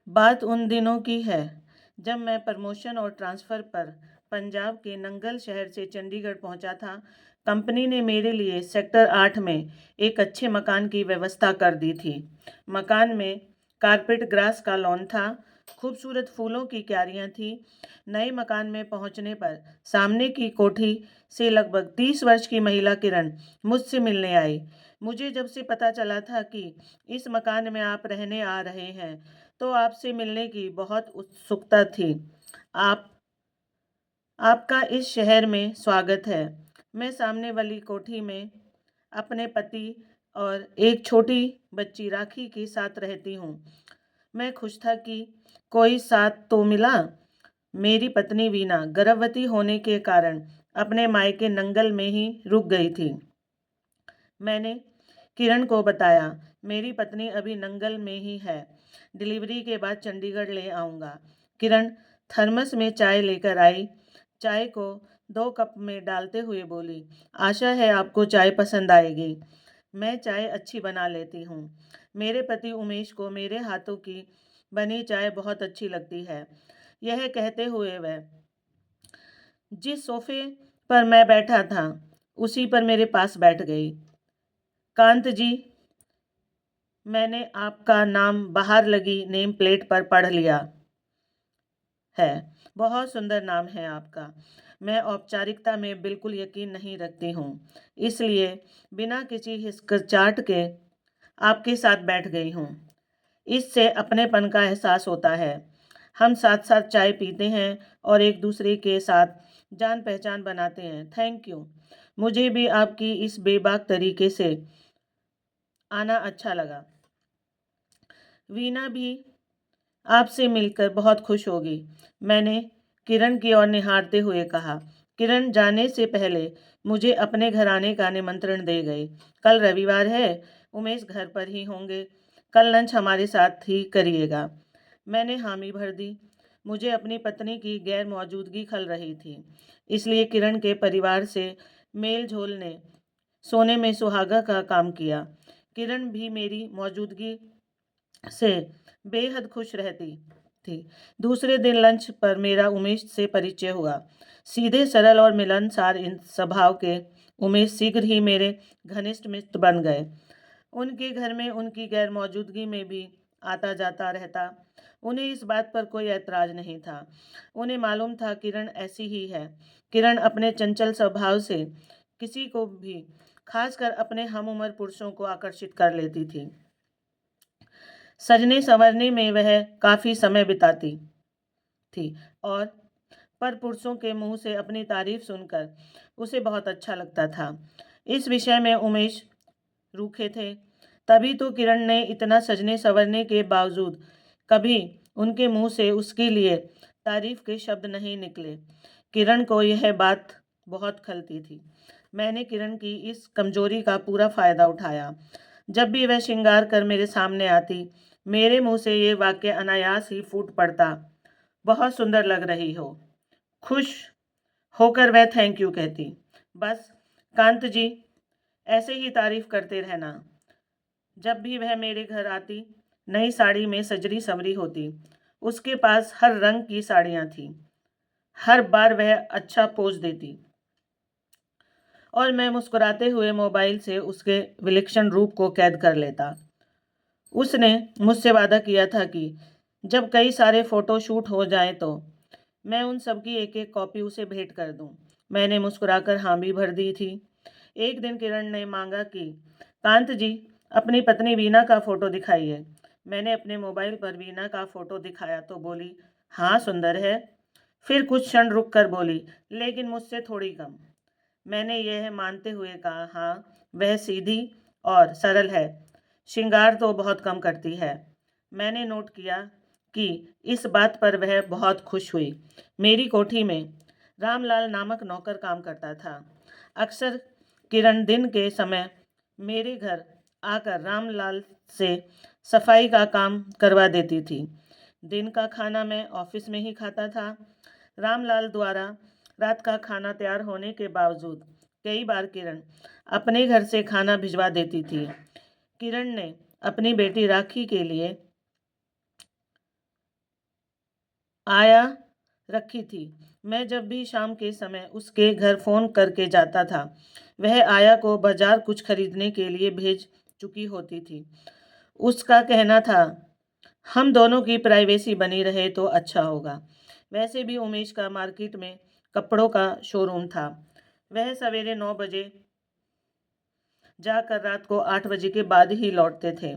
बात उन दिनों की है जब मैं प्रमोशन और ट्रांसफ़र पर पंजाब के नंगल शहर से चंडीगढ़ पहुंचा था। कंपनी ने मेरे लिए सेक्टर 8 में एक अच्छे मकान की व्यवस्था कर दी थी। मकान में कारपेट ग्रास का लॉन था, खूबसूरत फूलों की क्यारियां थी। नए मकान में पहुंचने पर सामने की कोठी से लगभग 30 वर्ष की महिला किरण मुझसे मिलने आई। मुझे जब से पता चला था कि इस मकान में आप रहने आ रहे हैं, तो आपसे मिलने की बहुत उत्सुकता थी। आप आपका इस शहर में स्वागत है। मैं सामने वाली कोठी में अपने पति और एक छोटी बच्ची राखी के साथ रहती हूँ। मैं खुश था कि कोई साथ तो मिला। मेरी पत्नी वीना गर्भवती होने के कारण अपने मायके नंगल में ही रुक गई थी। मैंने किरण को बताया, मेरी पत्नी अभी नंगल में ही है, डिलीवरी के बाद चंडीगढ़ ले आऊँगा। किरण थर्मस में चाय लेकर आई, चाय को 2 कप में डालते हुए बोली, आशा है आपको चाय पसंद आएगी। मैं चाय अच्छी बना लेती हूँ। मेरे पति उमेश को मेरे हाथों की बनी चाय बहुत अच्छी लगती है। यह कहते हुए वह जिस सोफे पर मैं बैठा था, उसी पर मेरे पास बैठ गई। कांत जी, मैंने आपका नाम बाहर लगी नेम प्लेट पर पढ़ लिया है। बहुत सुंदर नाम है आपका। मैं औपचारिकता में बिल्कुल यकीन नहीं रखती हूँ, इसलिए बिना किसी हिचकिचाहट के आपके साथ बैठ गई हूँ। इससे अपनेपन का एहसास होता है। हम साथ साथ चाय पीते हैं और एक दूसरे के साथ जान पहचान बनाते हैं। Thank you. मुझे भी आपकी इस बेबाक तरीके से आना अच्छा लगा। वीना भी आपसे मिलकर बहुत खुश होगी, मैंने किरण की ओर निहारते हुए कहा। किरण जाने से पहले मुझे अपने घर आने का निमंत्रण दे गई। कल रविवार है, उमेश घर पर ही होंगे। कल लंच हमारे साथ ही करिएगा। मैंने हामी भर दी। मुझे अपनी पत्नी की गैर मौजूदगी खल रही थी, इसलिए किरण के परिवार से मेल झोल ने सोने में सुहागा का काम किया। किरण भी मेरी मौजूदगी से बेहद खुश रहती थी। दूसरे दिन लंच पर मेरा उमेश से परिचय हुआ। सीधे सरल और मिलनसार इन स्वभाव के उमेश शीघ्र ही मेरे घनिष्ठ मित्र बन गए। उनके घर में उनकी गैर मौजूदगी में भी आता जाता रहता। उन्हें इस बात पर कोई ऐतराज नहीं था। उन्हें मालूम था किरण ऐसी ही है। किरण अपने चंचल स्वभाव से किसी को भी, खासकर अपने हम उम्र पुरुषों को आकर्षित कर लेती थी। सजने संवरने में वह काफ़ी समय बिताती थी और पर पुरुषों के मुंह से अपनी तारीफ सुनकर उसे बहुत अच्छा लगता था। इस विषय में उमेश रूखे थे, तभी तो किरण ने इतना सजने संवरने के बावजूद कभी उनके मुंह से उसके लिए तारीफ के शब्द नहीं निकले। किरण को यह बात बहुत खलती थी। मैंने किरण की इस कमजोरी का पूरा फायदा उठाया। जब भी वह श्रृंगार कर मेरे सामने आती, मेरे मुंह से ये वाक्य अनायास ही फूट पड़ता, बहुत सुंदर लग रही हो। खुश होकर वह थैंक यू कहती। बस कांत जी, ऐसे ही तारीफ करते रहना। जब भी वह मेरे घर आती, नई साड़ी में सजरी संवरी होती। उसके पास हर रंग की साड़ियाँ थीं। हर बार वह अच्छा पोज देती और मैं मुस्कुराते हुए मोबाइल से उसके विलक्षण रूप को कैद कर लेता। उसने मुझसे वादा किया था कि जब कई सारे फ़ोटो शूट हो जाएं तो मैं उन सब की एक एक कॉपी उसे भेंट कर दूं। मैंने मुस्कुराकर हामी भर दी थी। एक दिन किरण ने मांगा कि कांत जी, अपनी पत्नी वीना का फ़ोटो दिखाइए। मैंने अपने मोबाइल पर वीना का फ़ोटो दिखाया तो बोली, हाँ सुंदर है। फिर कुछ क्षण रुक कर बोली, लेकिन मुझसे थोड़ी कम। मैंने यह मानते हुए कहा, हाँ वह सीधी और सरल है, श्रृंगार तो बहुत कम करती है। मैंने नोट किया कि इस बात पर वह बहुत खुश हुई। मेरी कोठी में रामलाल नामक नौकर काम करता था। अक्सर किरण दिन के समय मेरे घर आकर रामलाल से सफाई का काम करवा देती थी। दिन का खाना मैं ऑफिस में ही खाता था। रामलाल द्वारा रात का खाना तैयार होने के बावजूद कई बार किरण अपने घर से खाना भिजवा देती थी। किरण ने अपनी बेटी राखी के लिए आया रखी थी। मैं जब भी शाम के समय उसके घर फ़ोन करके जाता था, वह आया को बाज़ार कुछ खरीदने के लिए भेज चुकी होती थी। उसका कहना था, हम दोनों की प्राइवेसी बनी रहे तो अच्छा होगा। वैसे भी उमेश का मार्केट में कपड़ों का शोरूम था। वह सवेरे 9 बजे जाकर रात को 8 बजे के बाद ही लौटते थे।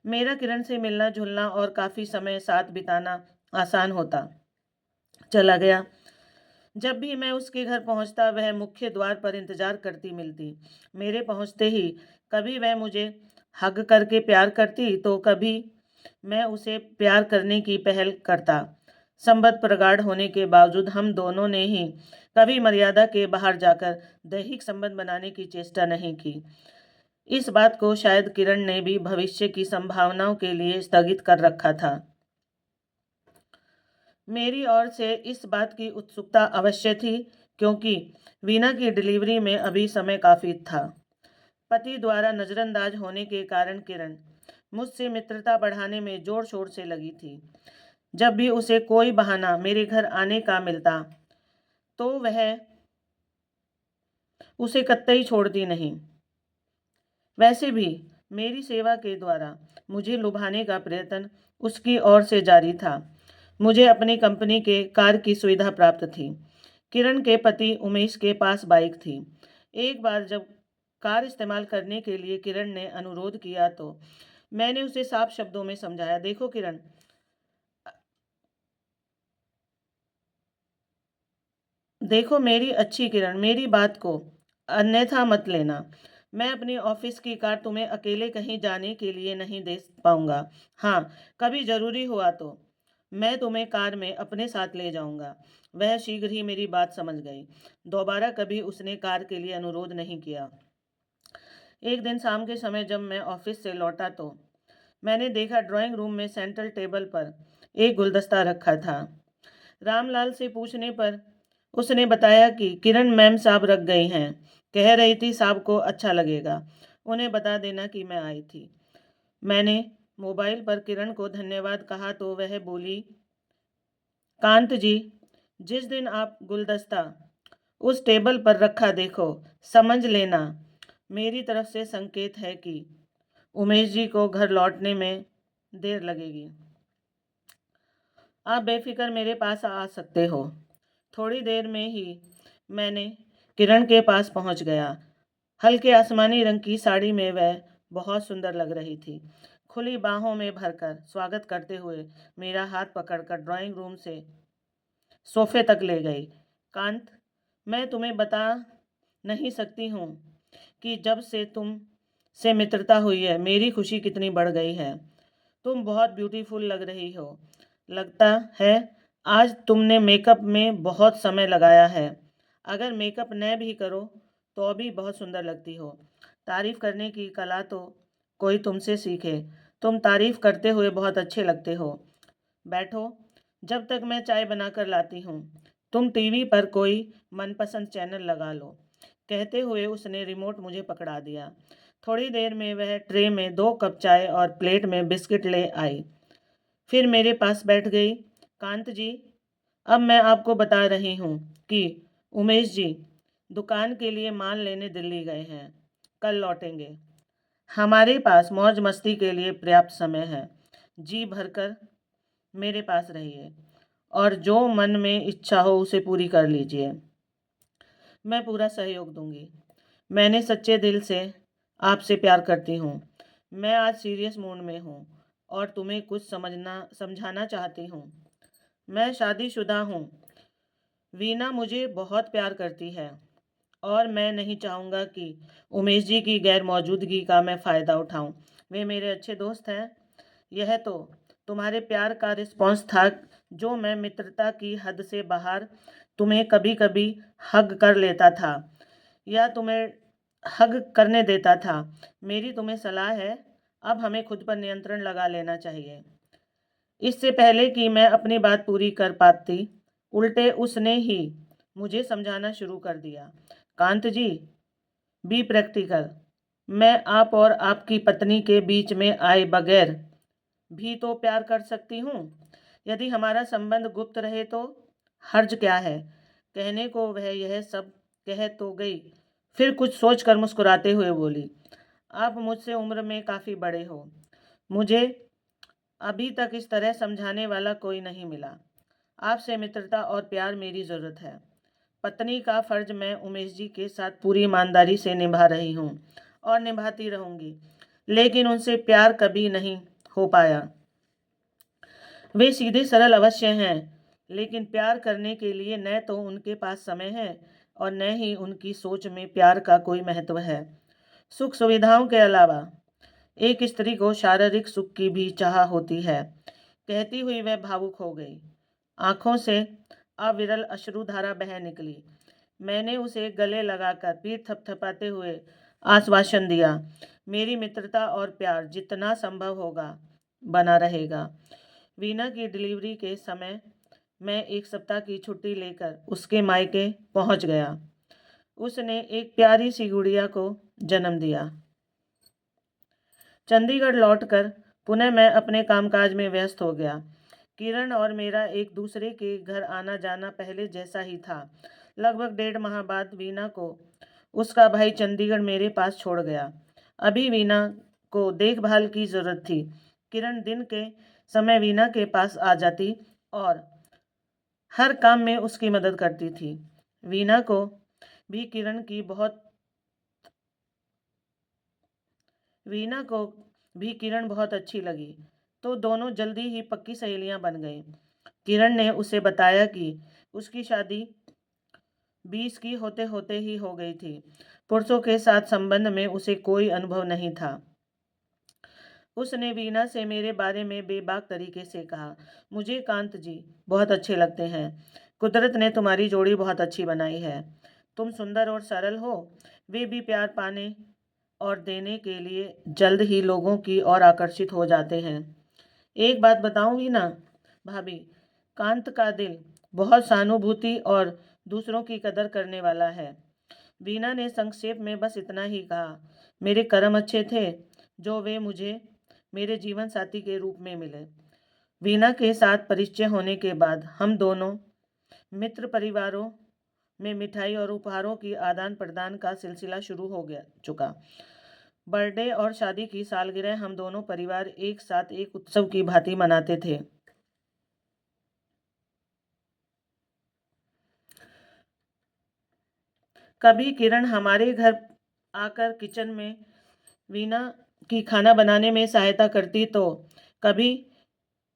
मेरा किरण से मिलना जुलना और काफ़ी समय साथ बिताना आसान होता चला गया। जब भी मैं उसके घर पहुंचता, वह मुख्य द्वार पर इंतजार करती मिलती। मेरे पहुंचते ही कभी वह मुझे हग करके प्यार करती तो कभी मैं उसे प्यार करने की पहल करता। संबंध प्रगाढ़ होने के बावजूद हम दोनों ने ही कभी मर्यादा के बाहर जाकर दैहिक संबंध बनाने की चेष्टा नहीं की। इस बात को शायद किरण ने भी भविष्य की संभावनाओं के लिए स्थगित कर रखा था। मेरी ओर से इस बात की उत्सुकता अवश्य थी, क्योंकि वीना की डिलीवरी में अभी समय काफ़ी था। पति द्वारा नज़रअंदाज होने के कारण किरण मुझसे मित्रता बढ़ाने में जोर शोर से लगी थी। जब भी उसे कोई बहाना मेरे घर आने का मिलता, तो वह उसे कतई छोड़ती नहीं। वैसे भी मेरी सेवा के द्वारा मुझे लुभाने का प्रयत्न उसकी ओर से जारी था। मुझे अपनी कंपनी के कार की सुविधा प्राप्त थी। किरण के पति उमेश के पास बाइक थी। एक बार जब कार इस्तेमाल करने के लिए किरण ने अनुरोध किया तो मैंने उसे साफ शब्दों में समझाया, देखो किरण, देखो मेरी अच्छी किरण, मेरी बात को अन्यथा मत लेना। मैं अपनी ऑफिस की कार तुम्हें अकेले कहीं जाने के लिए नहीं दे पाऊंगा। हाँ, कभी ज़रूरी हुआ तो मैं तुम्हें कार में अपने साथ ले जाऊंगा। वह शीघ्र ही मेरी बात समझ गई। दोबारा कभी उसने कार के लिए अनुरोध नहीं किया। एक दिन शाम के समय जब मैं ऑफिस से लौटा तो मैंने देखा ड्राइंग रूम में सेंट्रल टेबल पर एक गुलदस्ता रखा था। रामलाल से पूछने पर उसने बताया कि किरण मैम साहब रख गई हैं। कह रही थी साहब को अच्छा लगेगा, उन्हें बता देना कि मैं आई थी। मैंने मोबाइल पर किरण को धन्यवाद कहा तो वह बोली, कांत जी, जिस दिन आप गुलदस्ता उस टेबल पर रखा देखो, समझ लेना मेरी तरफ से संकेत है कि उमेश जी को घर लौटने में देर लगेगी। आप बेफिक्र मेरे पास आ सकते हो। थोड़ी देर में ही मैंने किरण के पास पहुंच गया। हल्के आसमानी रंग की साड़ी में वह बहुत सुंदर लग रही थी। खुली बाहों में भरकर स्वागत करते हुए मेरा हाथ पकड़कर ड्राइंग रूम से सोफे तक ले गई। कांत, मैं तुम्हें बता नहीं सकती हूँ कि जब से तुम से मित्रता हुई है मेरी खुशी कितनी बढ़ गई है। तुम बहुत ब्यूटीफुल लग रही हो। लगता है आज तुमने मेकअप में बहुत समय लगाया है। अगर मेकअप न भी करो तो भी बहुत सुंदर लगती हो। तारीफ करने की कला तो कोई तुमसे सीखे। तुम तारीफ करते हुए बहुत अच्छे लगते हो। बैठो, जब तक मैं चाय बनाकर लाती हूँ। तुम टीवी पर कोई मनपसंद चैनल लगा लो। कहते हुए उसने रिमोट मुझे पकड़ा दिया। थोड़ी देर में वह ट्रे में 2 कप चाय और प्लेट में बिस्किट ले आई। फिर मेरे पास बैठ गई। कांत जी, अब मैं आपको बता रही हूँ कि उमेश जी दुकान के लिए माल लेने दिल्ली गए हैं। कल लौटेंगे। हमारे पास मौज मस्ती के लिए पर्याप्त समय है। जी भरकर मेरे पास रहिए और जो मन में इच्छा हो उसे पूरी कर लीजिए। मैं पूरा सहयोग दूंगी। मैंने सच्चे दिल से आपसे प्यार करती हूँ। मैं आज सीरियस मूड में हूँ और तुम्हें कुछ समझाना चाहती हूँ। मैं शादीशुदा हूँ। वीना मुझे बहुत प्यार करती है और मैं नहीं चाहूँगा कि उमेश जी की गैर मौजूदगी का मैं फ़ायदा उठाऊँ। वे मेरे अच्छे दोस्त हैं। यह तो तुम्हारे प्यार का रिस्पॉन्स था जो मैं मित्रता की हद से बाहर तुम्हें कभी कभी हग कर लेता था या तुम्हें हग करने देता था। मेरी तुम्हें सलाह है, अब हमें खुद पर नियंत्रण लगा लेना चाहिए। इससे पहले कि मैं अपनी बात पूरी कर पाती, उल्टे उसने ही मुझे समझाना शुरू कर दिया। कांत जी, बी प्रैक्टिकल। मैं आप और आपकी पत्नी के बीच में आए बगैर भी तो प्यार कर सकती हूँ। यदि हमारा संबंध गुप्त रहे तो हर्ज क्या है। कहने को वह यह सब कह तो गई, फिर कुछ सोचकर मुस्कुराते हुए बोली, आप मुझसे उम्र में काफ़ी बड़े हो। मुझे अभी तक इस तरह समझाने वाला कोई नहीं मिला। आपसे मित्रता और प्यार मेरी ज़रूरत है। पत्नी का फर्ज मैं उमेश जी के साथ पूरी ईमानदारी से निभा रही हूँ और निभाती रहूँगी, लेकिन उनसे प्यार कभी नहीं हो पाया। वे सीधे सरल अवश्य हैं, लेकिन प्यार करने के लिए न तो उनके पास समय है और न ही उनकी सोच में प्यार का कोई महत्व है। सुख सुविधाओं के अलावा एक स्त्री को शारीरिक सुख की भी चाह होती है। कहती हुई वह भावुक हो गई। आंखों से अविरल अश्रुधारा बह निकली। मैंने उसे गले लगाकर पीठ थपथपाते हुए आश्वासन दिया, मेरी मित्रता और प्यार जितना संभव होगा बना रहेगा। वीना की डिलीवरी के समय मैं 1 सप्ताह की छुट्टी लेकर उसके मायके पहुंच गया। उसने एक प्यारी सी गुड़िया को जन्म दिया। चंडीगढ़ लौटकर पुनः मैं अपने कामकाज में व्यस्त हो गया। किरण और मेरा एक दूसरे के घर आना जाना पहले जैसा ही था। लगभग 1.5 माह बाद वीना को उसका भाई चंडीगढ़ मेरे पास छोड़ गया। अभी वीना को देखभाल की ज़रूरत थी। किरण दिन के समय वीना के पास आ जाती और हर काम में उसकी मदद करती थी। वीना को भी किरण की बहुत वीना को भी किरण बहुत अच्छी लगी, तो दोनों जल्दी ही पक्की सहेलियां बन गईं। किरण ने उसे बताया कि उसकी शादी 20 की होते होते ही हो गई थी। पुरुषों के साथ संबंध में उसे कोई अनुभव नहीं था। उसने वीना से मेरे बारे में बेबाक तरीके से कहा, मुझे कांत जी बहुत अच्छे लगते हैं। कुदरत ने तुम्हारी जोड़ी बहुत अच्छी बनाई है। तुम सुंदर और सरल हो। वे भी प्यार पाने और देने के लिए जल्द ही लोगों की ओर आकर्षित हो जाते हैं। एक बात बताऊं वीना भाभी, कांत का दिल बहुत सहानुभूति और दूसरों की कदर करने वाला है। वीना ने संक्षेप में बस इतना ही कहा, मेरे कर्म अच्छे थे जो वे मुझे मेरे जीवन साथी के रूप में मिले। वीना के साथ परिचय होने के बाद हम दोनों मित्र परिवारों में मिठाई और उपहारों की आदान प्रदान का सिलसिला शुरू हो गया चुका। बर्थडे और शादी की सालगिरह हम दोनों परिवार एक साथ एक उत्सव की भांति मनाते थे। कभी किरण हमारे घर आकर किचन में वीना की खाना बनाने में सहायता करती, तो कभी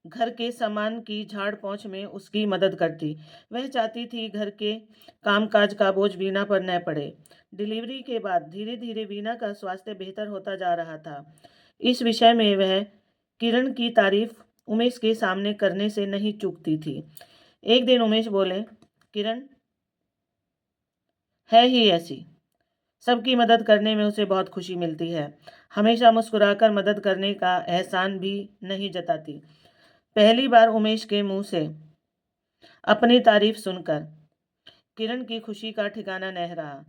घर के सामान की झाड़ पोंछ में उसकी मदद करती। वह चाहती थी घर के कामकाज का बोझ वीना पर न पड़े। डिलीवरी के बाद धीरे धीरे वीना का स्वास्थ्य बेहतर होता जा रहा था। इस विषय में वह किरण की तारीफ उमेश के सामने करने से नहीं चूकती थी। एक दिन उमेश बोले, किरण है ही ऐसी, सबकी मदद करने में उसे बहुत खुशी मिलती है। हमेशा मुस्कुराकर मदद करने का एहसान भी नहीं जताती। पहली बार उमेश के मुंह से अपनी तारीफ सुनकर किरण की खुशी का ठिकाना नहीं रहा।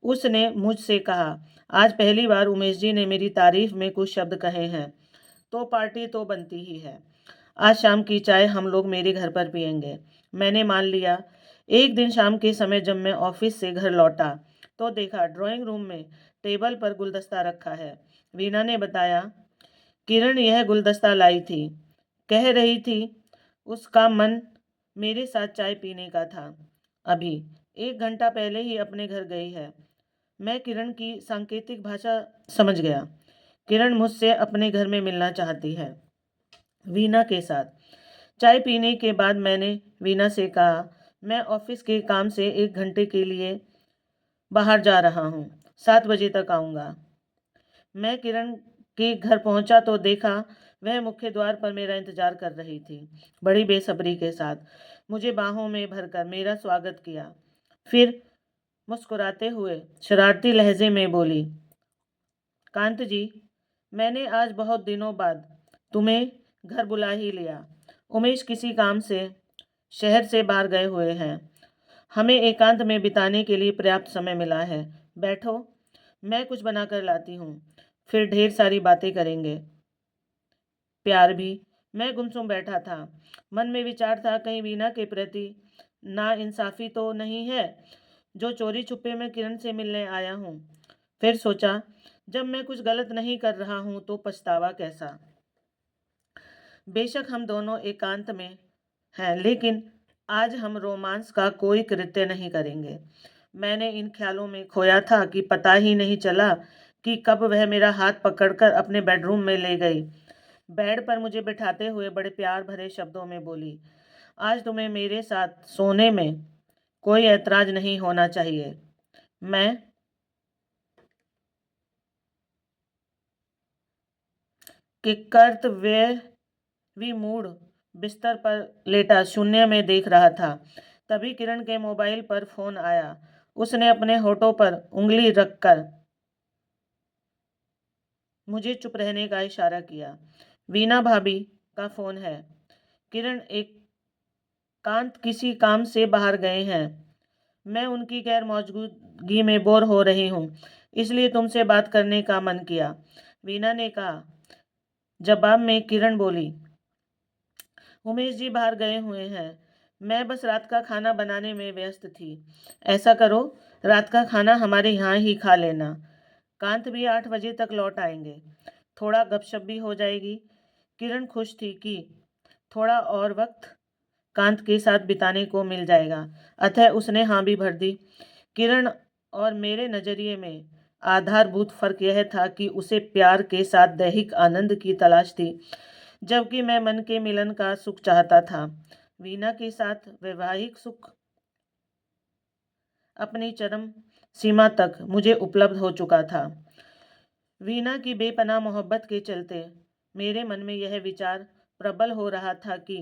उसने मुझसे कहा, आज पहली बार उमेश जी ने मेरी तारीफ में कुछ शब्द कहे हैं, तो पार्टी तो बनती ही है। आज शाम की चाय हम लोग मेरे घर पर पियेंगे। मैंने मान लिया। एक दिन शाम के समय जब मैं ऑफिस से घर लौटा तो देखा ड्राइंग रूम में टेबल पर गुलदस्ता रखा है। वीना ने बताया, किरण यह गुलदस्ता लाई थी। कह रही थी उसका मन मेरे साथ चाय पीने का था। अभी 1 घंटा पहले ही अपने घर गई है। मैं किरण की सांकेतिक भाषा समझ गया। किरण मुझसे अपने घर में मिलना चाहती है, वीना के साथ। चाय पीने के बाद मैंने वीना से कहा, मैं ऑफिस के काम से 1 घंटे के लिए बाहर जा रहा हूँ, 7 बजे तक आऊँगा। मैं किरण के घर पहुंचा तो देखा वह मुख्य द्वार पर मेरा इंतजार कर रही थी, बड़ी बेसब्री के साथ। मुझे बाहों में भरकर मेरा स्वागत किया। फिर मुस्कुराते हुए शरारती लहजे में बोली, कांत जी, मैंने आज बहुत दिनों बाद तुम्हें घर बुला ही लिया। उमेश किसी काम से शहर से बाहर गए हुए हैं। हमें एकांत में बिताने के लिए पर्याप्त समय मिला है। बैठो, मैं कुछ बनाकर लाती हूँ, फिर ढेर सारी बातें करेंगे। प्यार भी मैं गुमसुम बैठा था। मन में विचार था, कहीं वीना के प्रति नाइंसाफी तो नहीं है जो चोरी छुपे में किरण से मिलने आया हूँ। फिर सोचा, जब मैं कुछ गलत नहीं कर रहा हूँ तो पछतावा कैसा। बेशक हम दोनों एकांत में हैं, लेकिन आज हम रोमांस का कोई कृत्य नहीं करेंगे। मैंने इन ख्यालों में खोया था कि पता ही नहीं चला कि कब वह मेरा हाथ पकड़कर अपने बेडरूम में ले गई। बेड पर मुझे बिठाते हुए बड़े प्यार भरे शब्दों में बोली, आज तुम्हें मेरे साथ सोने में कोई ऐतराज नहीं होना चाहिए। मैं किकर्तव्य विमूढ़ बिस्तर पर लेटा शून्य में देख रहा था। तभी किरण के मोबाइल पर फोन आया। उसने अपने होठों पर उंगली रखकर मुझे चुप रहने का इशारा किया। वीना भाभी का फोन है। किरण एकांत किसी काम से बाहर गए हैं। मैं उनकी गैर मौजूदगी में बोर हो रही हूँ, इसलिए तुमसे बात करने का मन किया, वीना ने कहा। जवाब में किरण बोली, उमेश जी बाहर गए हुए हैं। मैं बस रात का खाना बनाने में व्यस्त थी। ऐसा करो, रात का खाना हमारे यहाँ ही खा लेना। कांत भी 8 बजे तक लौट आएंगे। थोड़ा गपशप भी हो जाएगी। किरण खुश थी कि थोड़ा और वक्त कांत के साथ बिताने को मिल जाएगा, अतः उसने हाँ भी भर दी। किरण और मेरे नज़रिए में आधारभूत फर्क यह था कि उसे प्यार के साथ दैहिक आनंद की तलाश थी, जबकि मैं मन के मिलन का सुख चाहता था। वीना के साथ वैवाहिक सुख अपनी चरम सीमा तक मुझे उपलब्ध हो चुका था। वीना की बेपनाह मोहब्बत के चलते मेरे मन में यह विचार प्रबल हो रहा था कि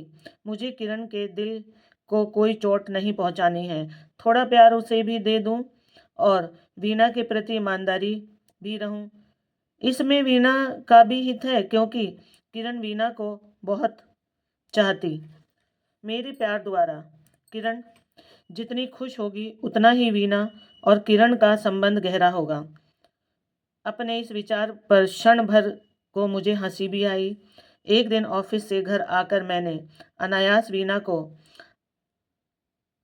मुझे किरण के दिल को कोई चोट नहीं पहुंचानी है। थोड़ा प्यार उसे भी दे दूं और वीना के प्रति ईमानदारी भी रहूं। इसमें वीना का भी हित है, क्योंकि किरण वीना को बहुत चाहती। मेरे प्यार द्वारा किरण जितनी खुश होगी, उतना ही वीना और किरण का संबंध गहरा होगा। अपने इस विचार पर क्षण भर को मुझे हंसी भी आई। एक दिन ऑफिस से घर आकर मैंने अनायास वीना को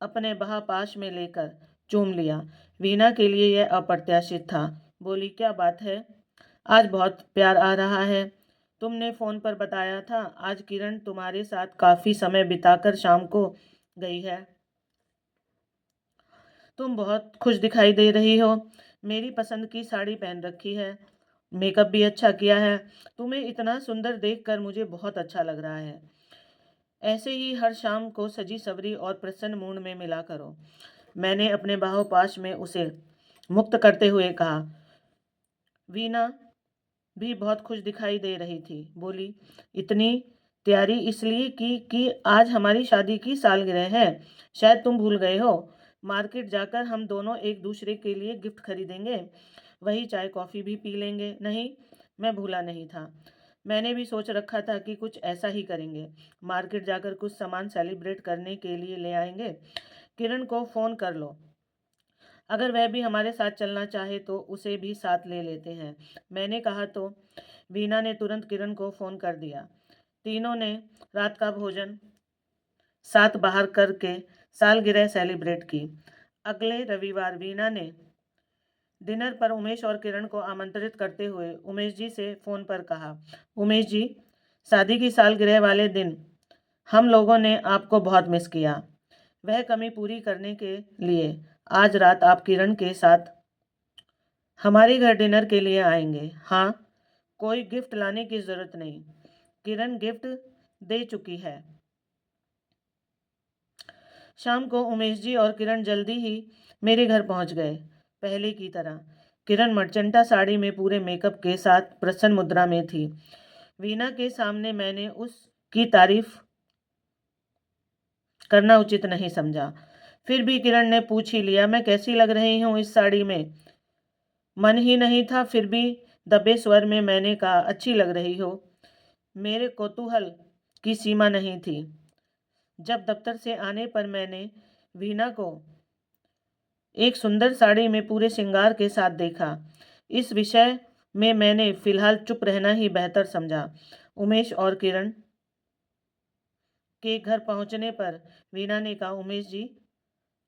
अपने बाह पाश में लेकर चूम लिया। वीना के लिए यह अप्रत्याशित था। बोली, क्या बात है, आज बहुत प्यार आ रहा है। तुमने फोन पर बताया था आज किरण तुम्हारे साथ काफी समय बिताकर शाम को गई है। तुम बहुत खुश दिखाई दे रही हो। मेरी पसंद की साड़ी पहन रखी है, मेकअप भी अच्छा किया है। तुम्हें इतना सुंदर देखकर मुझे बहुत अच्छा लग रहा है। ऐसे ही हर शाम को सजी सवरी और प्रसन्न मूड में मिला करो। मैंने अपने बाहों पाश में उसे मुक्त करते हुए कहा। वीना भी बहुत खुश दिखाई दे रही थी। बोली, इतनी तैयारी इसलिए कि आज हमारी शादी की सालगिरह है। शायद तुम भूल गए हो। मार्केट जाकर हम दोनों एक दूसरे के लिए गिफ्ट खरीदेंगे, वही चाय कॉफ़ी भी पी लेंगे। नहीं, मैं भूला नहीं था। मैंने भी सोच रखा था कि कुछ ऐसा ही करेंगे। मार्केट जाकर कुछ सामान सेलिब्रेट करने के लिए ले आएंगे। किरण को फ़ोन कर लो, अगर वह भी हमारे साथ चलना चाहे तो उसे भी साथ ले लेते हैं। मैंने कहा तो वीना ने तुरंत किरण को फ़ोन कर दिया। तीनों ने रात का भोजन साथ बाहर करके सालगिरह सेलिब्रेट की। अगले रविवार वीना ने डिनर पर उमेश और किरण को आमंत्रित करते हुए उमेश जी से फ़ोन पर कहा, उमेश जी, शादी की सालगिरह वाले दिन हम लोगों ने आपको बहुत मिस किया। वह कमी पूरी करने के लिए आज रात आप किरण के साथ हमारे घर डिनर के लिए आएंगे। हाँ, कोई गिफ्ट लाने की ज़रूरत नहीं, किरण गिफ्ट दे चुकी है। शाम को उमेश जी और किरण जल्दी ही मेरे घर पहुंच गए। पहले की तरह किरण मर्चेंटा साड़ी में पूरे मेकअप के साथ प्रसन्न मुद्रा में थी। वीना के सामने मैंने उसकी तारीफ करना उचित नहीं समझा। फिर भी किरण ने पूछ ही लिया, मैं कैसी लग रही हूँ इस साड़ी में। मन ही नहीं था, फिर भी दबे स्वर में मैंने कहा, अच्छी लग रही हो। मेरे कौतूहल की सीमा नहीं थी। जब दफ्तर से आने पर मैंने वीना को एक सुंदर साड़ी में पूरे श्रृंगार के साथ देखा। इस विषय में मैंने फिलहाल चुप रहना ही बेहतर समझा। उमेश और किरण के घर पहुंचने पर वीणा ने कहा, उमेश जी,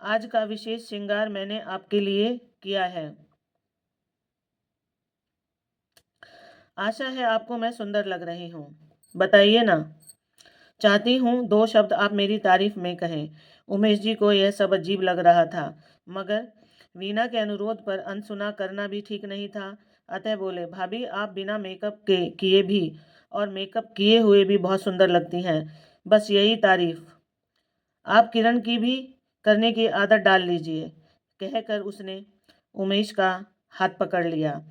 आज का विशेष श्रृंगार मैंने आपके लिए किया है। आशा है आपको मैं सुंदर लग रही हूँ। बताइए ना। चाहती हूँ 2 शब्द आप मेरी तारीफ में कहें। उमेश जी को यह सब अजीब लग रहा था, मगर वीणा के अनुरोध पर अनसुना करना भी ठीक नहीं था। अतः बोले, भाभी आप बिना मेकअप के किए भी और मेकअप किए हुए भी बहुत सुंदर लगती हैं। बस यही तारीफ। आप किरण की भी करने की आदत डाल लीजिए। कहकर उसने उमेश का हाथ पकड़ लिया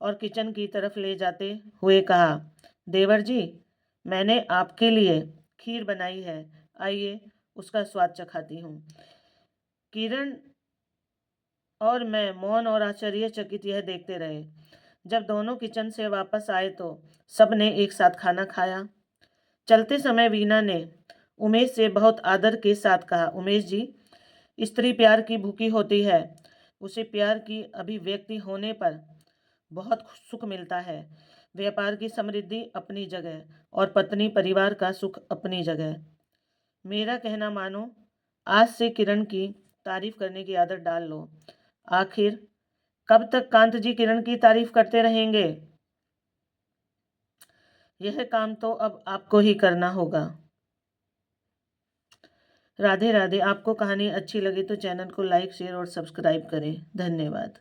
और किचन की तरफ ले जाते हुए कहा, देवर जी, मैंने आपके लिए खीर बनाई है, आइए उसका स्वाद चखाती हूँ। किरण और मैं मौन और आश्चर्यचकित यह देखते रहे। जब दोनों किचन से वापस आए तो सबने एक साथ खाना खाया। चलते समय वीणा ने उमेश से बहुत आदर के साथ कहा, उमेश जी, स्त्री प्यार की भूखी होती है। उसे प्यार की अभिव्यक्ति होने पर बहुत सुख मिलता है। व्यापार की समृद्धि अपनी जगह और पत्नी परिवार का सुख अपनी जगह। मेरा कहना मानो, आज से किरण की तारीफ करने की आदत डाल लो। आखिर कब तक कांत जी किरण की तारीफ करते रहेंगे? यह काम तो अब आपको ही करना होगा। राधे राधे। आपको कहानी अच्छी लगी तो चैनल को लाइक, शेयर और सब्सक्राइब करें। धन्यवाद।